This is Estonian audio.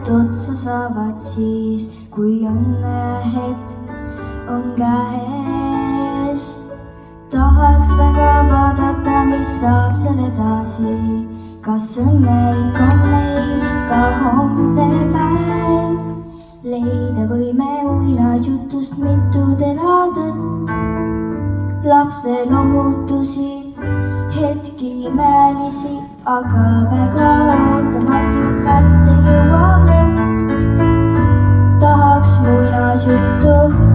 otsa saavad siis, kui õnnehetk on käes. Tahaks väga vaadata, mis saab seal edasi. Kas õnnelik on neil ka homne päev? Leida võime uinasjutust mitu teradõtt. Lapse lohutusi, hetki imelisi, aga väga ootamatult kätte jõuab lõpp. Tahaks muinasjuttu